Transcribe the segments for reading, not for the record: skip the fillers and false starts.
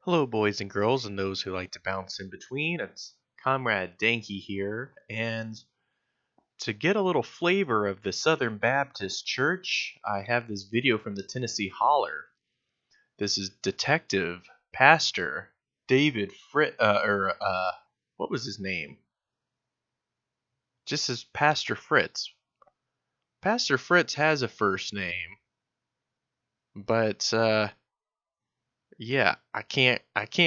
Hello, boys and girls, and those who like to bounce in between. It's Comrade Dankey here, and to get a little flavor of the Southern Baptist Church, I have this video from the Tennessee Holler. This is Detective Pastor David what was his name? Just as Pastor Fritz. Pastor Fritz has a first name, but yeah, I can't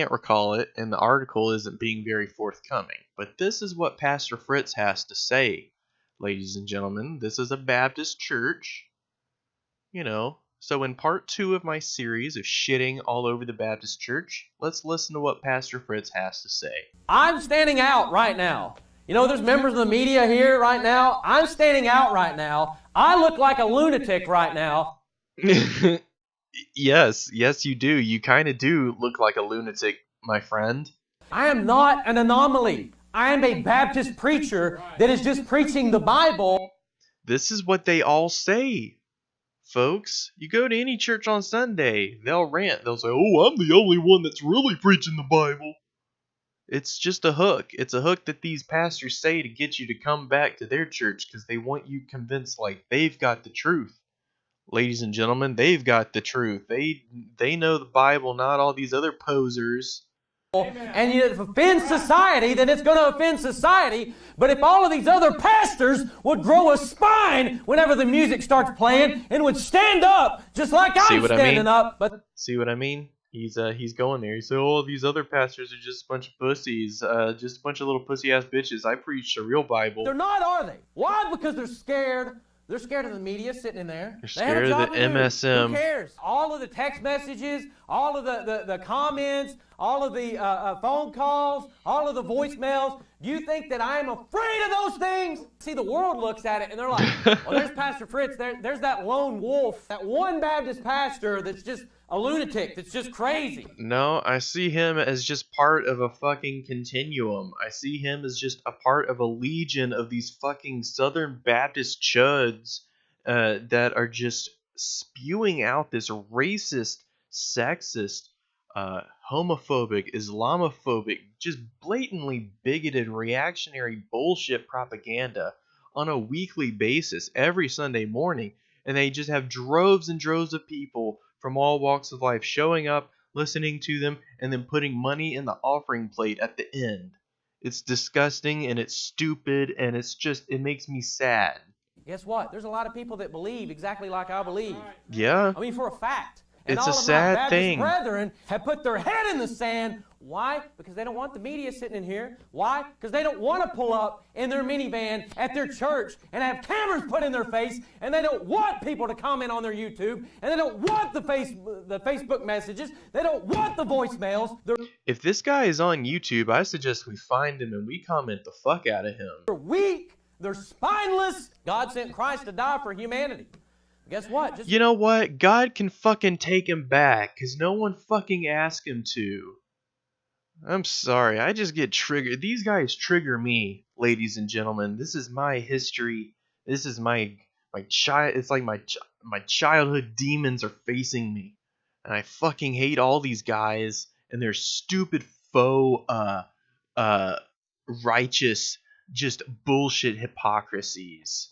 recall it, and the article isn't being very forthcoming. But this is what Pastor Fritz has to say, ladies and gentlemen. This is a Baptist church, So in part 2 of my series of shitting all over the Baptist church, let's listen to what Pastor Fritz has to say. I'm standing out right now. There's members of the media here right now. I'm standing out right now. I look like a lunatic right now. Yes, you do. You kind of do look like a lunatic, my friend. I am not an anomaly. I am a Baptist preacher that is just preaching the Bible. This is what they all say, folks. You go to any church on Sunday, they'll rant. They'll say, "Oh, I'm the only one that's really preaching the Bible." It's just a hook. It's a hook that these pastors say to get you to come back to their church because they want you convinced like they've got the truth. Ladies and gentlemen, they've got the truth. They know the Bible, not all these other posers. And if it offends society, then it's going to offend society. But if all of these other pastors would grow a spine whenever the music starts playing and would stand up just like I'm standing up. But see what I mean? He's going there. He said, "Oh, these other pastors are just a bunch of pussies, just a bunch of little pussy ass bitches. I preach the real Bible." They're not, are they? Why? Because they're scared. They're scared of the media sitting in there. They're scared of the MSM. Who cares? All of the text messages, all of the comments, all of the phone calls, all of the voicemails. Do you think that I am afraid of those things? See, the world looks at it and they're like, "Well, there's Pastor Fritz. There's that lone wolf, that one Baptist pastor that's just a lunatic, that's just crazy." No, I see him as just part of a fucking continuum. I see him as just a part of a legion of these fucking Southern Baptist chuds that are just spewing out this racist, sexist, homophobic, Islamophobic, just blatantly bigoted, reactionary bullshit propaganda on a weekly basis every Sunday morning. And they just have droves and droves of people from all walks of life showing up, listening to them, and then putting money in the offering plate at the end. It's disgusting and it's stupid and it makes me sad. Guess what? There's a lot of people that believe exactly like I believe. Yeah. I mean, for a fact. And It's all a of sad my Baptist thing. brethren have put their head in the sand. Why? Because they don't want the media sitting in here. Why? Because they don't want to pull up in their minivan at their church and have cameras put in their face, and they don't want people to comment on their YouTube, and they don't want the Facebook messages. They don't want the voicemails. If this guy is on YouTube, I suggest we find him and we comment the fuck out of him. They're weak. They're spineless. God sent Christ to die for humanity. Guess what? You know what? God can fucking take him back, because no one fucking asked him to. I'm sorry, I just get triggered. These guys trigger me, ladies and gentlemen. This is my history. This is my child. It's like my childhood demons are facing me, and I fucking hate all these guys and their stupid faux righteous just bullshit hypocrisies.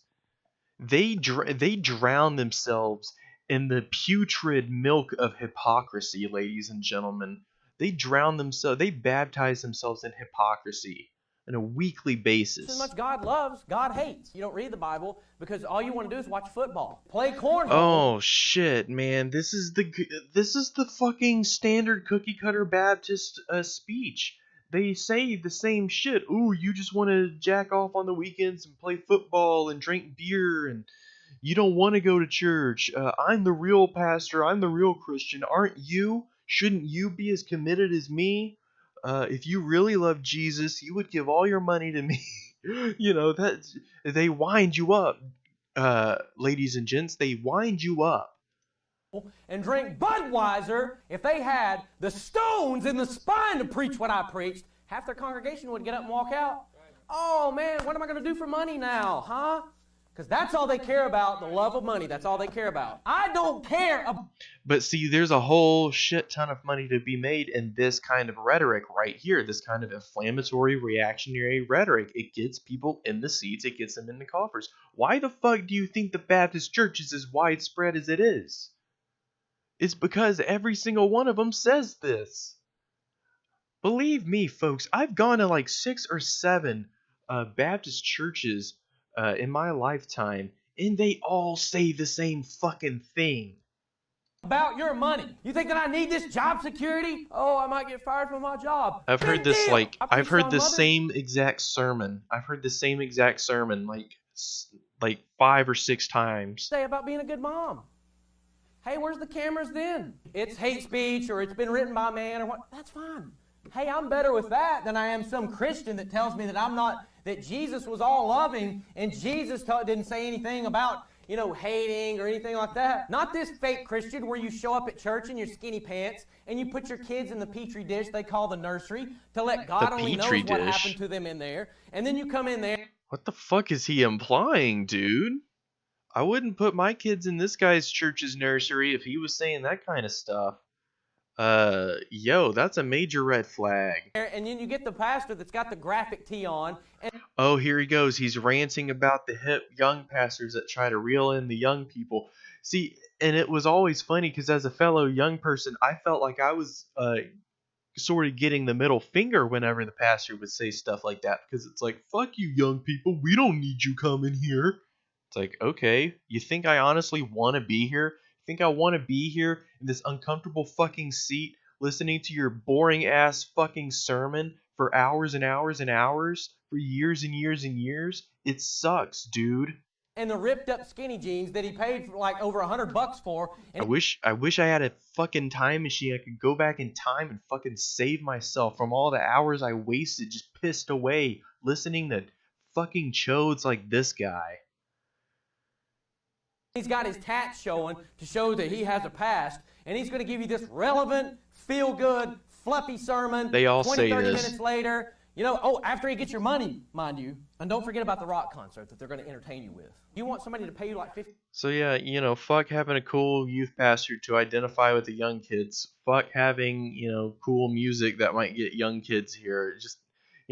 They drown themselves in the putrid milk of hypocrisy, ladies and gentlemen. They baptize themselves in hypocrisy on a weekly basis. As much God loves, God hates. You don't read the Bible because all you want to do is watch football, play cornhole. Oh shit, man! This is the fucking standard cookie cutter Baptist speech. They say the same shit. Ooh, you just want to jack off on the weekends and play football and drink beer, and you don't want to go to church. I'm the real pastor. I'm the real Christian. Aren't you? Shouldn't you be as committed as me? If you really love Jesus, you would give all your money to me. That they wind you up, ladies and gents. They wind you up. And drink Budweiser. If they had the stones in the spine to preach what I preached, half their congregation would get up and walk out. Oh man, what am I going to do for money now, huh? Because that's all they care about, the love of money. That's all they care about. I don't care about... But see, there's a whole shit ton of money to be made in this kind of rhetoric right here. This kind of inflammatory, reactionary rhetoric. It gets people in the seats. It gets them in the coffers. Why the fuck do you think the Baptist church is as widespread as it is? It's because every single one of them says this. Believe me, folks, I've gone to like 6 or 7 Baptist churches in my lifetime, and they all say the same fucking thing. About your money. You think that I need this job security? Oh, I might get fired from my job. I've heard Big this deal. like I I've preached heard on the mothers. same exact sermon. Like 5 or 6 times. Say about being a good mom. Hey, where's the cameras then? It's hate speech or it's been written by a man or what? That's fine. Hey, I'm better with that than I am some Christian that tells me that I'm not, that Jesus was all loving and Jesus didn't say anything about, hating or anything like that. Not this fake Christian where you show up at church in your skinny pants and you put your kids in the petri dish they call the nursery to let God only knows what happened to them in there. And then you come in there. What the fuck is he implying, dude? I wouldn't put my kids in this guy's church's nursery if he was saying that kind of stuff. Yo, that's a major red flag. And then you get the pastor that's got the graphic tee on. And oh, here he goes. He's ranting about the hip young pastors that try to reel in the young people. See, and it was always funny because as a fellow young person, I felt like I was sort of getting the middle finger whenever the pastor would say stuff like that, because it's like, fuck you young people, we don't need you coming here. It's like, okay, you think I honestly want to be here? You think I want to be here in this uncomfortable fucking seat listening to your boring ass fucking sermon for hours and hours and hours for years and years and years? It sucks, dude. And the ripped up skinny jeans that he paid for like over $100 for. And I wish I had a fucking time machine. I could go back in time and fucking save myself from all the hours I wasted just pissed away listening to fucking chodes like this guy. He's got his tats showing to show that he has a past, and he's going to give you this relevant, feel-good, fluffy sermon. They all 20, say 30 this. minutes later, after he gets your money, mind you. And don't forget about the rock concert that they're going to entertain you with. You want somebody to pay you like $50. So yeah, fuck having a cool youth pastor to identify with the young kids. Fuck having, cool music that might get young kids here. Just,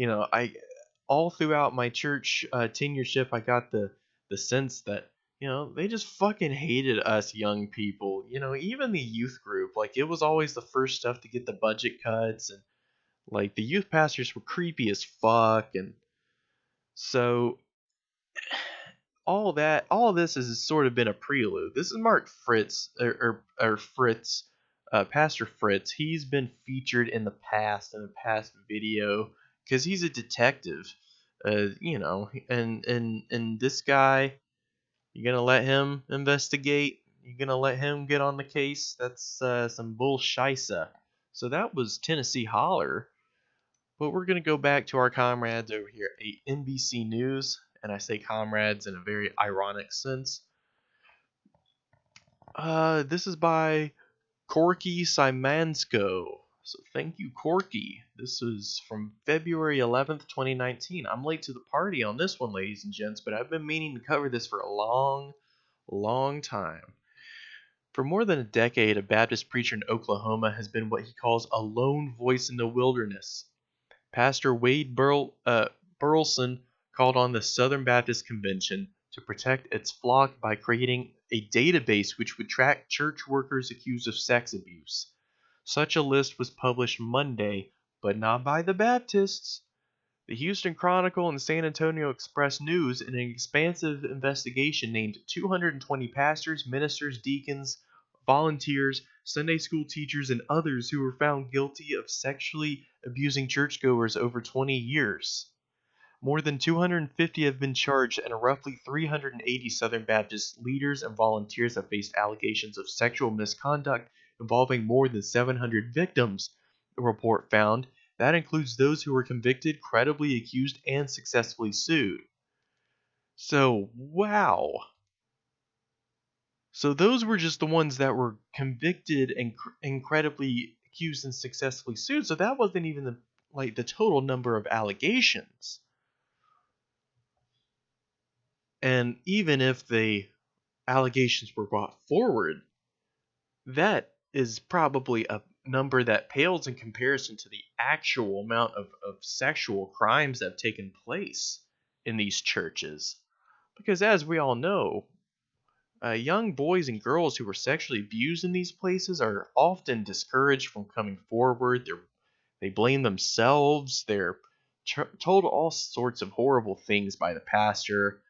I all throughout my church tenureship, I got the sense that they just fucking hated us young people. Even the youth group, like it was always the first stuff to get the budget cuts, and like the youth pastors were creepy as fuck, and so all of this has sort of been a prelude. This is Mark Fritz or Fritz, Pastor Fritz. He's been featured in the past video because he's a detective, and this guy. You're gonna let him investigate? You're gonna let him get on the case? That's some bullshisa. So that was Tennessee Holler. But we're gonna go back to our comrades over here at NBC News, and I say comrades in a very ironic sense. This is by Corky Simansko. So thank you, Corky. This is from February 11th, 2019. I'm late to the party on this one, ladies and gents, but I've been meaning to cover this for a long, long time. For more than a decade, a Baptist preacher in Oklahoma has been what he calls a lone voice in the wilderness. Pastor Wade Burleson called on the Southern Baptist Convention to protect its flock by creating a database which would track church workers accused of sex abuse. Such a list was published Monday, but not by the Baptists. The Houston Chronicle and the San Antonio Express News, in an expansive investigation, named 220 pastors, ministers, deacons, volunteers, Sunday school teachers, and others who were found guilty of sexually abusing churchgoers over 20 years. More than 250 have been charged, and roughly 380 Southern Baptist leaders and volunteers have faced allegations of sexual misconduct involving more than 700 victims, the report found. That includes those who were convicted, credibly accused, and successfully sued. So, wow. So those were just the ones that were convicted and incredibly accused and successfully sued. So that wasn't even the total number of allegations. And even if the allegations were brought forward, that is probably a number that pales in comparison to the actual amount of sexual crimes that have taken place in these churches. Because as we all know, young boys and girls who were sexually abused in these places are often discouraged from coming forward. They blame themselves. They're told all sorts of horrible things by the pastor.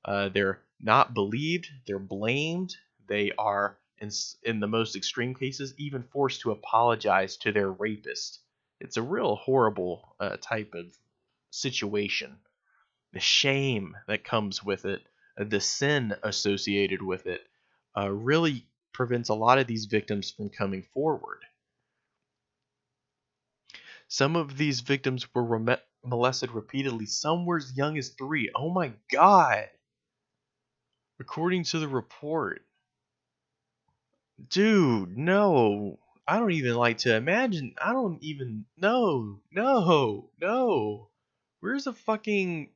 They're not believed. They're blamed. They are, in the most extreme cases, even forced to apologize to their rapist. It's a real horrible type of situation. The shame that comes with it, the sin associated with it, really prevents a lot of these victims from coming forward. Some of these victims were molested repeatedly. Some were as young as 3. Oh my god! According to the report. Dude, no. I don't even like to imagine. I don't even. No. No. No. Where's the fucking.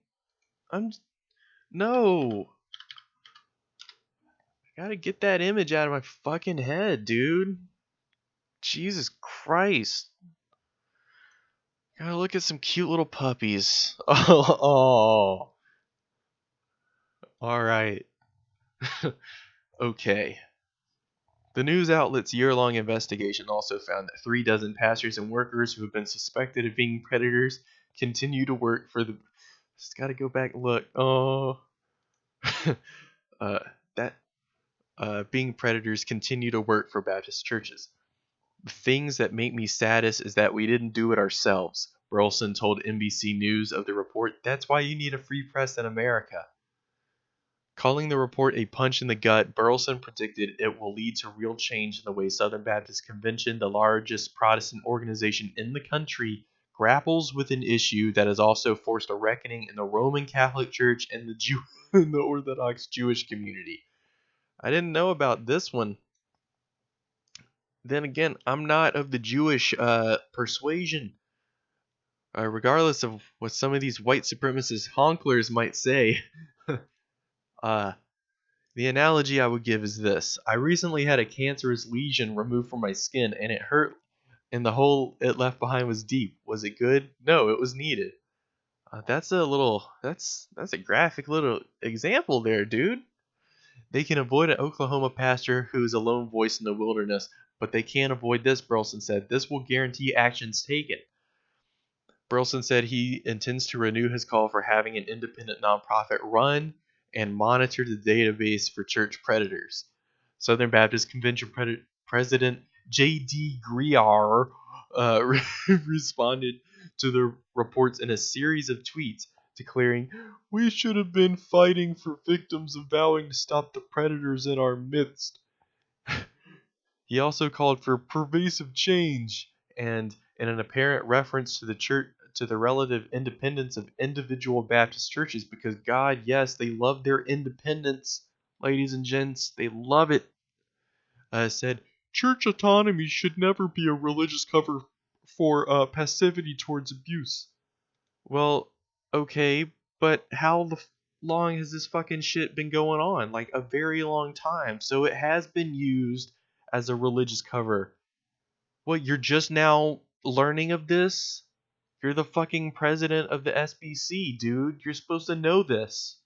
I'm. No. I gotta get that image out of my fucking head, dude. Jesus Christ. Gotta look at some cute little puppies. Oh. Alright. Okay. The news outlet's year-long investigation also found that 3 dozen pastors and workers who have been suspected of being predators continue to work for the. Just gotta go back and look. Oh, that being predators continue to work for Baptist churches. The things that make me saddest is that we didn't do it ourselves. Burleson told NBC News of the report. That's why you need a free press in America. Calling the report a punch in the gut, Burleson predicted it will lead to real change in the way Southern Baptist Convention, the largest Protestant organization in the country, grapples with an issue that has also forced a reckoning in the Roman Catholic Church and the Orthodox Jewish community. I didn't know about this one. Then again, I'm not of the Jewish persuasion. Regardless of what some of these white supremacist honklers might say, uh, the analogy I would give is this. I recently had a cancerous lesion removed from my skin, and it hurt, and the hole it left behind was deep. Was it good? No, it was needed. That's a graphic little example there, dude. They can avoid an Oklahoma pastor who is a lone voice in the wilderness, but they can't avoid this, Burleson said. This will guarantee actions taken. Burleson said he intends to renew his call for having an independent nonprofit run and monitor the database for church predators. Southern Baptist Convention President J.D. Greer responded to the reports in a series of tweets, declaring, "We should have been fighting for victims and vowing to stop the predators in our midst." He also called for pervasive change, and in an apparent reference to the relative independence of individual Baptist churches, because God, yes, they love their independence, ladies and gents, they love it. Said church autonomy should never be a religious cover for passivity towards abuse. Well, okay, but how long has this fucking shit been going on? Like a very long time. So it has been used as a religious cover. What, you're just now learning of this? You're the fucking president of the SBC, dude. You're supposed to know this.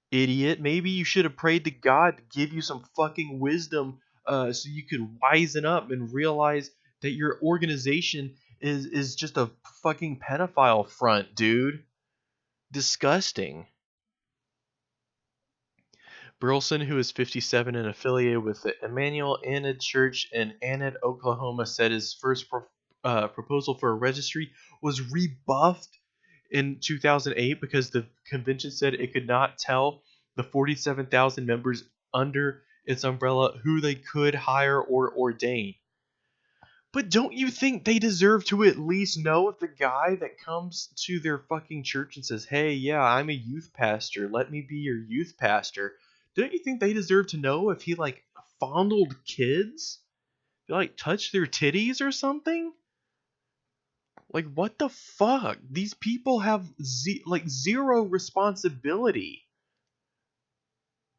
Idiot. Maybe you should have prayed to God to give you some fucking wisdom so you could wisen up and realize that your organization is just a fucking pedophile front, dude. Disgusting. Burleson, who is 57 and affiliated with the Emmanuel Anad Church in Anad, Oklahoma, said his first proposal for a registry was rebuffed in 2008 because the convention said it could not tell the 47,000 members under its umbrella who they could hire or ordain. But don't you think they deserve to at least know if the guy that comes to their fucking church and says, "Hey, yeah, I'm a youth pastor. Let me be your youth pastor." Don't you think they deserve to know if he like fondled kids? If he like touched their titties or something? Like what the fuck? These people have zero responsibility.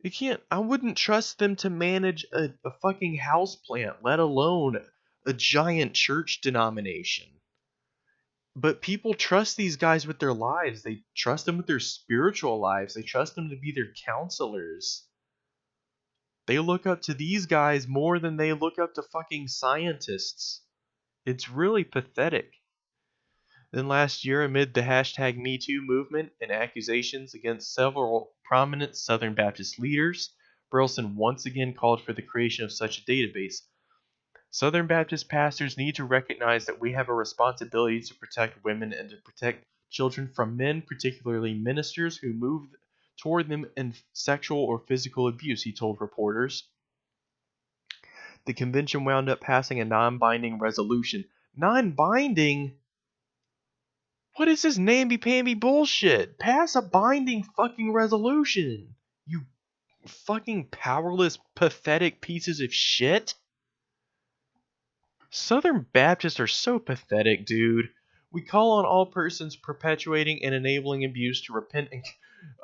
You can't. I wouldn't trust them to manage a fucking house plant, let alone a giant church denomination. But people trust these guys with their lives. They trust them with their spiritual lives. They trust them to be their counselors. They look up to these guys more than they look up to fucking scientists. It's really pathetic. Then last year, amid the hashtag #MeToo movement and accusations against several prominent Southern Baptist leaders, Burleson once again called for the creation of such a database. Southern Baptist pastors need to recognize that we have a responsibility to protect women and to protect children from men, particularly ministers who move toward them in sexual or physical abuse, he told reporters. The convention wound up passing a non-binding resolution. Non-binding? What is this namby-pamby bullshit? Pass a binding fucking resolution. You fucking powerless, pathetic pieces of shit. Southern Baptists are so pathetic, dude. We call on all persons perpetuating and enabling abuse to repent and...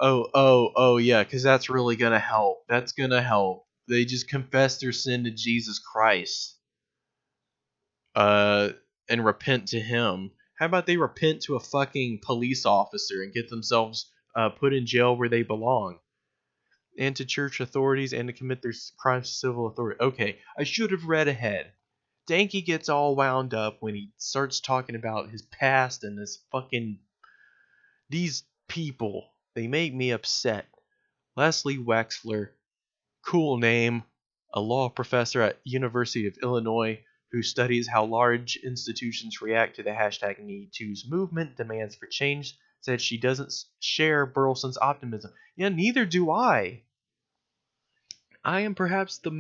Oh, yeah, because that's really gonna help. That's gonna help. They just confess their sin to Jesus Christ. Uh, and repent to him. How about they repent to a fucking police officer and get themselves put in jail where they belong? And to church authorities and to commit their crimes to civil authority. Okay, I should have read ahead. Dankey gets all wound up when he starts talking about his past and his fucking... These people, they make me upset. Leslie Wexler, cool name, a law professor at University of Illinois who studies how large institutions react to the hashtag #MeToo's movement demands for change, said she doesn't share Burleson's optimism. Yeah, neither do I. I am perhaps the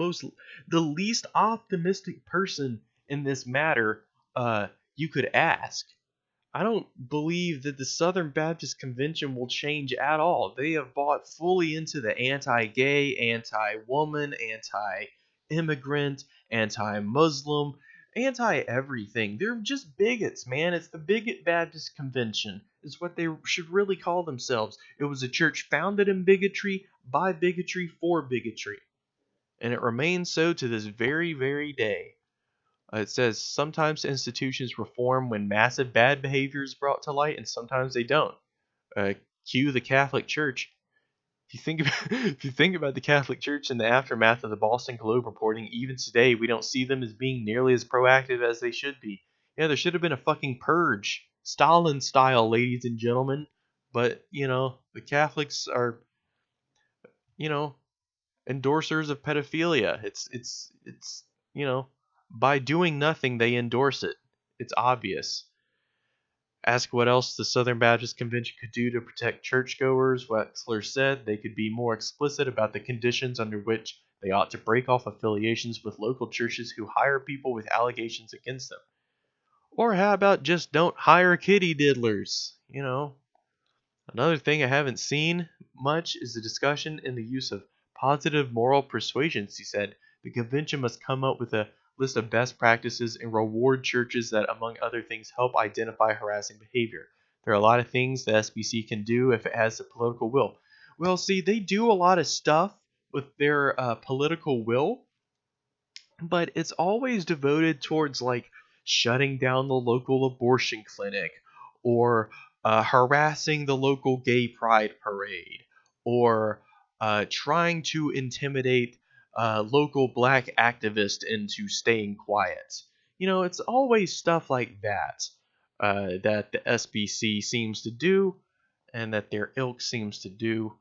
least optimistic person in this matter you could ask. I don't believe that the Southern Baptist Convention will change at all. They have bought fully into the anti-gay, anti-woman, anti-immigrant, anti-Muslim, anti-everything. They're just bigots, man. It's the Bigot Baptist Convention. Is what they should really call themselves. It was a church founded in bigotry, by bigotry, for bigotry. And it remains so to this very, very day. It says sometimes institutions reform when massive bad behavior is brought to light, and sometimes they don't. Cue the Catholic Church. If you think about the Catholic Church in the aftermath of the Boston Globe reporting, even today we don't see them as being nearly as proactive as they should be. Yeah, there should have been a fucking purge, Stalin style, ladies and gentlemen. But the Catholics are, you know, endorsers of pedophilia. It's by doing nothing they endorse it. It's obvious. Ask what else the Southern Baptist Convention could do to protect churchgoers. Wexler said they could be more explicit about the conditions under which they ought to break off affiliations with local churches who hire people with allegations against them. Or how about just don't hire kitty diddlers? Another thing I haven't seen much is the discussion in the use of positive moral persuasions, he said. The convention must come up with a list of best practices and reward churches that, among other things, help identify harassing behavior. There are a lot of things the SBC can do if it has the political will. Well, see, they do a lot of stuff with their political will, but it's always devoted towards like shutting down the local abortion clinic or harassing the local gay pride parade or trying to intimidate local black activists into staying quiet. It's always stuff like that that the SBC seems to do and that their ilk seems to do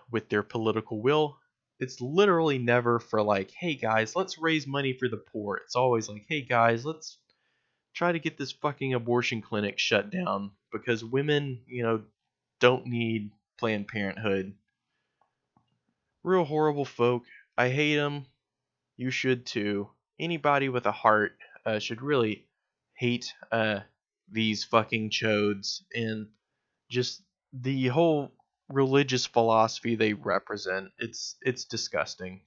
with their political will. It's literally never for like, hey guys, let's raise money for the poor. It's always like, hey guys, let's try to get this fucking abortion clinic shut down because women, don't need Planned Parenthood. Real horrible folk. I hate them. You should too. Anybody with a heart should really hate these fucking chodes and just the whole religious philosophy they represent. It's disgusting.